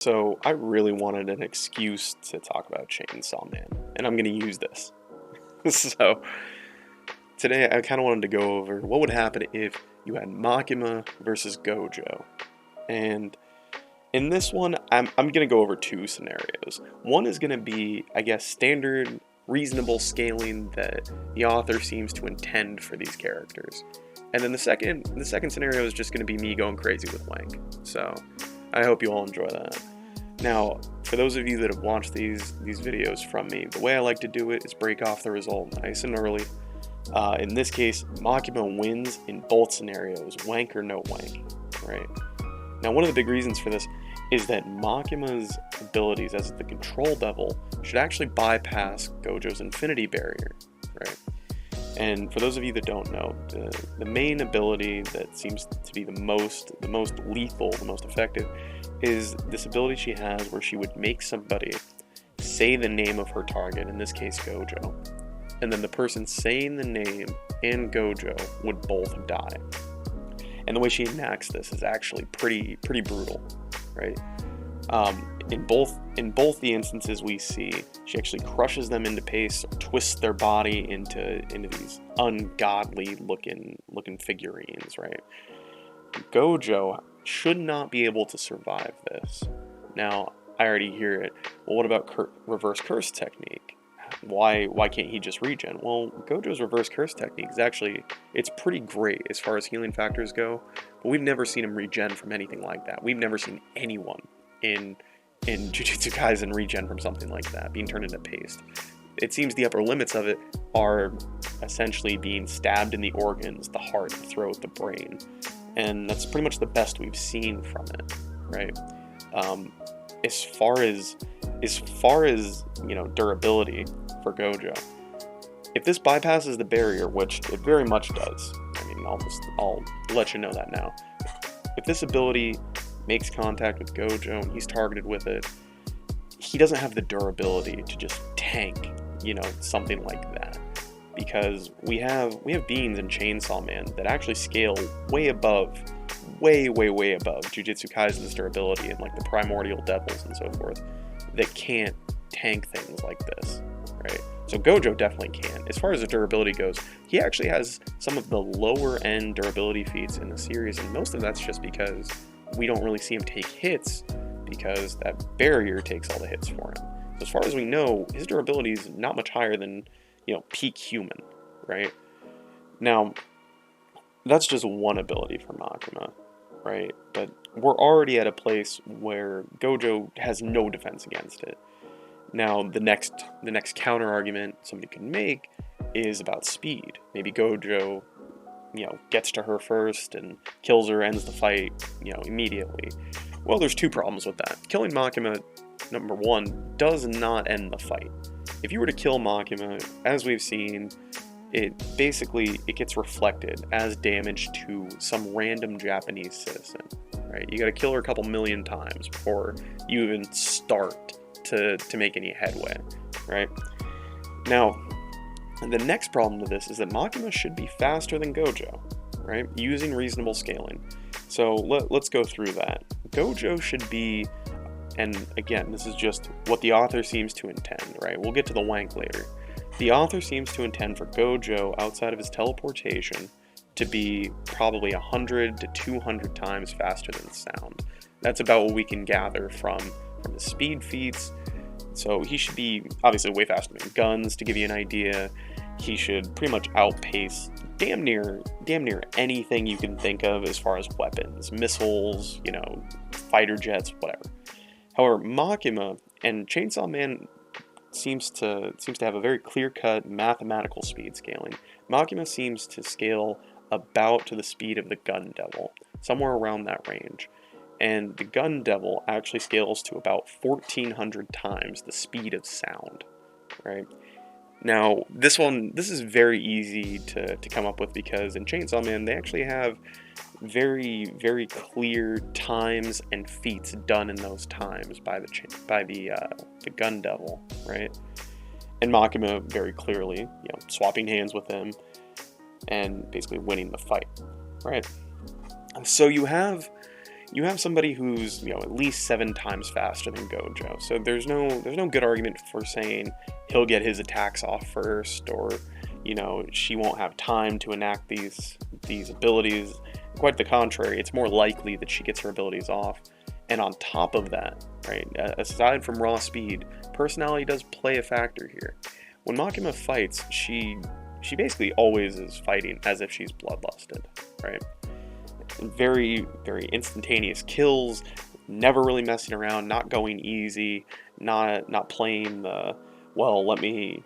So I really wanted an excuse to talk about Chainsaw Man, and I'm gonna use this. So today I kind of wanted to go over what would happen if you had Makima versus Gojo. And in this one, I'm gonna go over two scenarios. One is gonna be, I guess, standard, reasonable scaling that the author seems to intend for these characters. And then the second scenario is just gonna be me going crazy with Wank. So I hope you all enjoy that. Now, for those of you that have watched these videos from me, the way I like to do it is break off the result nice and early. In this case, Makima wins in both scenarios, wank or no wank, right? Now, one of the big reasons for this is that Makima's abilities as the control devil should actually bypass Gojo's infinity barrier, right? And for those of you that don't know, the main ability that seems to be the most lethal, the most effective, is this ability she has where she would make somebody say the name of her target, in this case Gojo, and then the person saying the name and Gojo would both die. And the way she enacts this is actually pretty brutal, right? In both the instances we see, she actually crushes them into paste, twists their body into these ungodly looking figurines, right? Gojo should not be able to survive this. Now, I already hear it. Well, what about reverse curse technique? Why can't he just regen? Well, Gojo's reverse curse technique is actually, it's pretty great as far as healing factors go, but we've never seen him regen from anything like that. We've never seen anyone in Jujutsu Kaisen regen from something like that, being turned into paste. It seems the upper limits of it are essentially being stabbed in the organs, the heart, the throat, the brain, and that's pretty much the best we've seen from it, right? As far as durability for Gojo, if this bypasses the barrier, which it very much does, I mean, I'll let you know that now. If this ability makes contact with Gojo and he's targeted with it, he doesn't have the durability to just tank, something like that. Because we have beings in Chainsaw Man that actually scale way above Jujutsu Kaisen's durability and like the primordial devils and so forth that can't tank things like this, right? So Gojo definitely can. As far as the durability goes, he actually has some of the lower end durability feats in the series, and most of that's just because we don't really see him take hits because that barrier takes all the hits for him. So as far as we know, his durability is not much higher than peak human, right? Now, that's just one ability for Makima, right? But we're already at a place where Gojo has no defense against it. Now, the next counter argument somebody can make is about speed. Maybe Gojo, gets to her first and kills her, ends the fight, immediately. Well, there's two problems with that. Killing Makima, number one, does not end the fight. If you were to kill Makima, as we've seen, it gets reflected as damage to some random Japanese citizen, right? You gotta kill her a couple million times before you even start to make any headway, right? Now, the next problem with this is that Makima should be faster than Gojo, right? Using reasonable scaling. So let's go through that. Gojo should be, and again, this is just what the author seems to intend, right? We'll get to the wank later. The author seems to intend for Gojo, outside of his teleportation, to be probably 100 to 200 times faster than sound. That's about what we can gather from the speed feats. So he should be obviously way faster than guns, to give you an idea. He should pretty much outpace damn near anything you can think of as far as weapons, missiles, fighter jets, whatever. However, Makima and Chainsaw Man seems to have a very clear-cut mathematical speed scaling. Makima seems to scale about to the speed of the Gun Devil, somewhere around that range. And the Gun Devil actually scales to about 1,400 times the speed of sound, right? Now, this is very easy to come up with because in Chainsaw Man, they actually have very, very clear times and feats done in those times by the Gun Devil, right? And Makima very clearly, swapping hands with him and basically winning the fight, right? So you have you have somebody who's, at least 7 times faster than Gojo. So there's no good argument for saying he'll get his attacks off first, or, she won't have time to enact these abilities. Quite the contrary, it's more likely that she gets her abilities off. And on top of that, right, aside from raw speed, personality does play a factor here. When Makima fights, she basically always is fighting as if she's bloodlusted, right? Very, very instantaneous kills, never really messing around, not going easy, not playing the, well, let me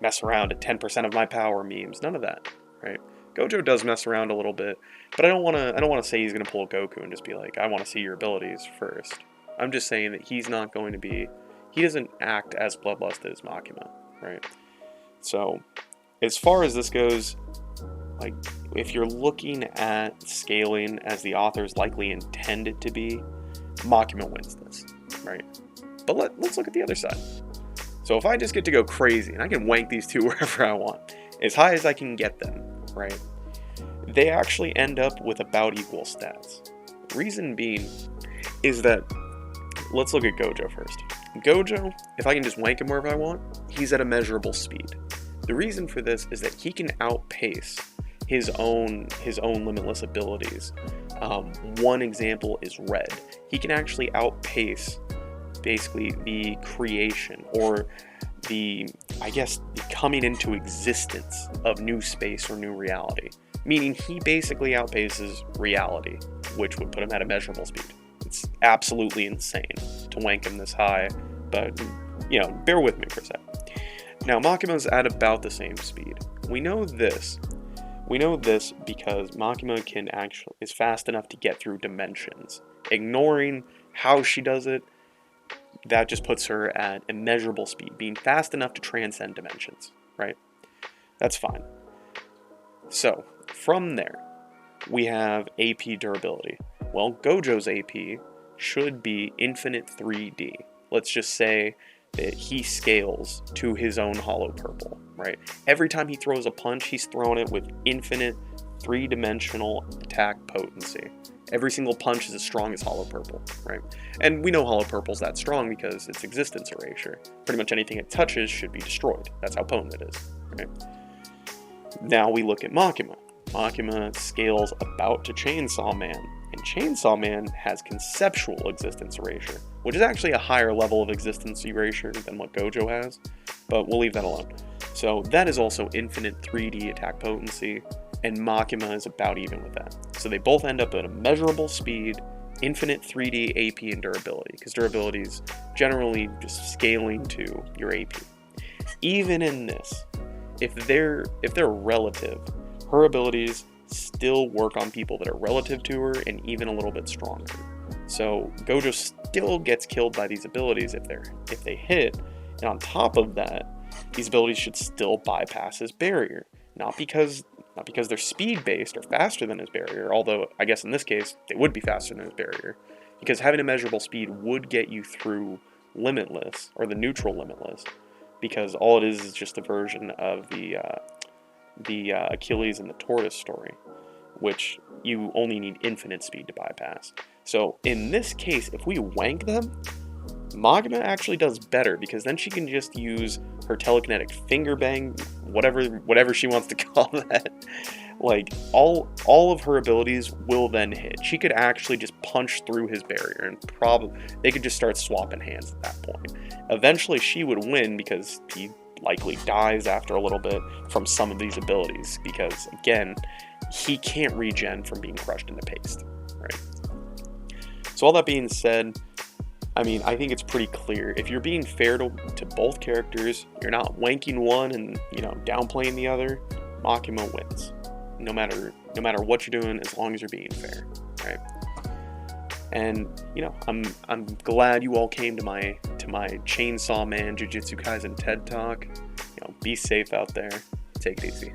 mess around at 10% of my power memes, none of that, right? Gojo does mess around a little bit, but I don't want to say he's going to pull a Goku and just be like, I want to see your abilities first. I'm just saying that he doesn't act as bloodlusted as Makima, right? So, as far as this goes, like, if you're looking at scaling as the authors likely intend it to be, Makima wins this, right? But let's look at the other side. So if I just get to go crazy, and I can wank these two wherever I want, as high as I can get them, right? They actually end up with about equal stats. Reason being is that, let's look at Gojo first. Gojo, if I can just wank him wherever I want, he's at a measurable speed. The reason for this is that he can outpace his own limitless abilities. One example is Red. He can actually outpace basically the creation, or the coming into existence of new space or new reality. Meaning he basically outpaces reality, which would put him at a measurable speed. It's absolutely insane to wank him this high, but, bear with me for a sec. Now, Makima's at about the same speed. We know this because Makima is fast enough to get through dimensions. Ignoring how she does it, that just puts her at immeasurable speed, being fast enough to transcend dimensions, right? That's fine. So, from there, we have AP durability. Well, Gojo's AP should be infinite 3D. Let's just say that he scales to his own hollow purple, right? Every time he throws a punch, he's throwing it with infinite 3-dimensional attack potency. Every single punch is as strong as hollow purple, right? And we know hollow purple's that strong because it's existence erasure. Pretty much anything it touches should be destroyed. That's how potent it is, right? Now we look at Makima. Makima scales about to Chainsaw Man, and Chainsaw Man has conceptual existence erasure, which is actually a higher level of existence erasure than what Gojo has, but we'll leave that alone. So that is also infinite 3D attack potency, and Makima is about even with that. So they both end up at a measurable speed, infinite 3D AP and durability, because durability is generally just scaling to your AP. Even in this, if they're relative, her abilities still work on people that are relative to her and even a little bit stronger. So Gojo still gets killed by these abilities if they hit, and on top of that, these abilities should still bypass his barrier. Not because they're speed based or faster than his barrier, although I guess in this case they would be faster than his barrier, because having a measurable speed would get you through Limitless, or the neutral Limitless, because all it is just a version of the Achilles and the Tortoise story, which you only need infinite speed to bypass. So in this case, if we wank them, Makima actually does better, because then she can just use her telekinetic finger bang, whatever she wants to call that. Like, all of her abilities will then hit. She could actually just punch through his barrier, and they could just start swapping hands at that point. Eventually she would win, because he likely dies after a little bit from some of these abilities, because again, he can't regen from being crushed into paste, right? So all that being said, I mean, I think it's pretty clear. If you're being fair to both characters, you're not wanking one and, downplaying the other, Makima wins. No matter what you're doing, as long as you're being fair, right? And, I'm glad you all came to my Chainsaw Man Jujutsu Kaisen TED Talk. Be safe out there. Take it easy.